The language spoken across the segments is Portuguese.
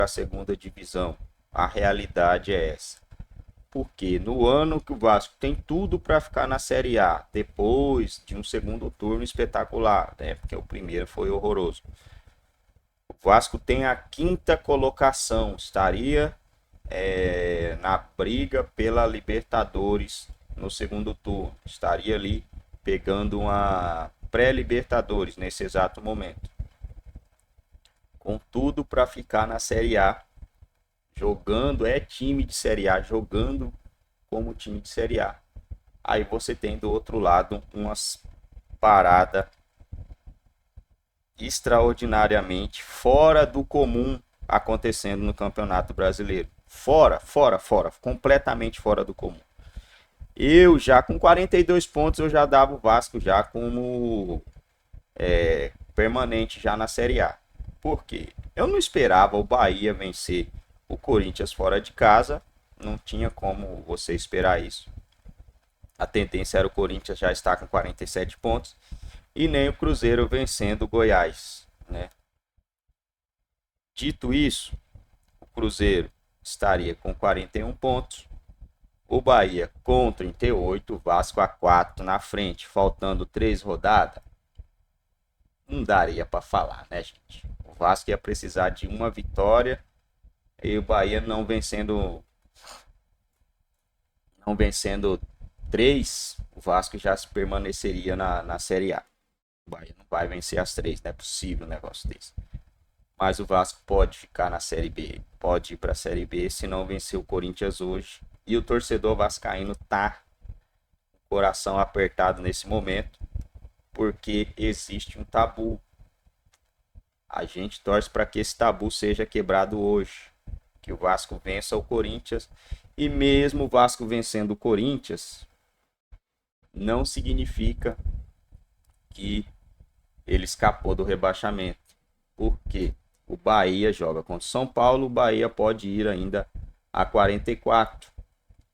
para a segunda divisão. A realidade é essa. Porque no ano que o Vasco tem tudo para ficar na Série A, depois de um segundo turno espetacular, né? Porque o primeiro foi horroroso. O Vasco tem a quinta colocação, estaria na briga pela Libertadores no segundo turno, estaria ali pegando uma pré-Libertadores nesse exato momento. Com tudo para ficar na Série A, jogando, é time de Série A, jogando como time de Série A. Aí você tem do outro lado umas paradas extraordinariamente fora do comum acontecendo no Campeonato Brasileiro. Fora, completamente fora do comum. Eu já com 42 pontos eu já dava o Vasco já como permanente já na Série A. Por quê? Eu não esperava o Bahia vencer o Corinthians fora de casa, não tinha como você esperar isso. A tendência era o Corinthians já estar com 47 pontos e nem o Cruzeiro vencendo o Goiás, né? Dito isso, o Cruzeiro estaria com 41 pontos, o Bahia com 38, o Vasco a 4 na frente, faltando 3 rodadas. Não daria para falar, né, gente? O Vasco ia precisar de uma vitória e o Bahia não vencendo 3, o Vasco já permaneceria na Série A. O Bahia não vai vencer as 3, não é possível um negócio desse. Mas o Vasco pode ficar na Série B, pode ir para a Série B se não vencer o Corinthians hoje. E o torcedor vascaíno tá com o coração apertado nesse momento, porque existe um tabu. A gente torce para que esse tabu seja quebrado hoje, que o Vasco vença o Corinthians. E mesmo o Vasco vencendo o Corinthians, não significa que ele escapou do rebaixamento. Porque o Bahia joga contra o São Paulo, o Bahia pode ir ainda a 44.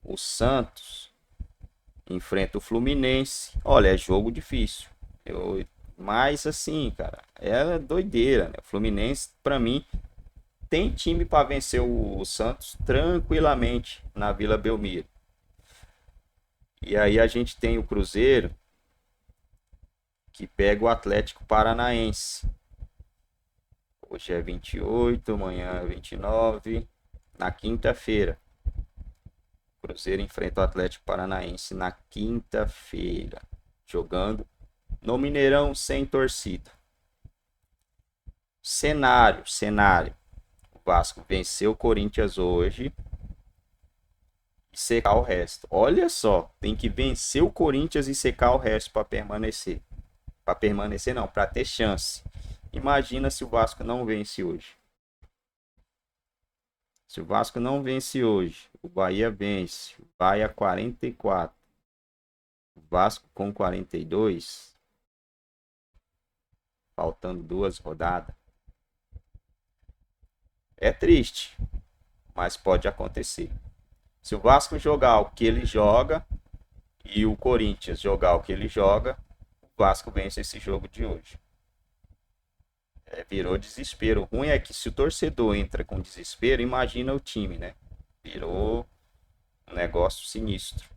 O Santos enfrenta o Fluminense. Olha, é jogo difícil. Mas assim, cara, é doideira, né? O Fluminense, para mim, tem time para vencer o Santos tranquilamente na Vila Belmiro. E aí a gente tem o Cruzeiro que pega o Atlético Paranaense. Hoje é 28, amanhã é 29, na quinta-feira. O Cruzeiro enfrenta o Atlético Paranaense na quinta-feira, jogando no Mineirão sem torcida. Cenário. O Vasco venceu o Corinthians hoje e secar o resto. Olha só, tem que vencer o Corinthians e secar o resto para permanecer. Para permanecer não, para ter chance. Imagina se o Vasco não vence hoje. Se o Vasco não vence hoje, o Bahia vence, vai a 44. O Vasco com 42, faltando 2 rodadas. É triste, mas pode acontecer. Se o Vasco jogar o que ele joga e o Corinthians jogar o que ele joga, o Vasco vence esse jogo de hoje. Virou desespero. O ruim é que se o torcedor entra com desespero, imagina o time, né? Virou um negócio sinistro.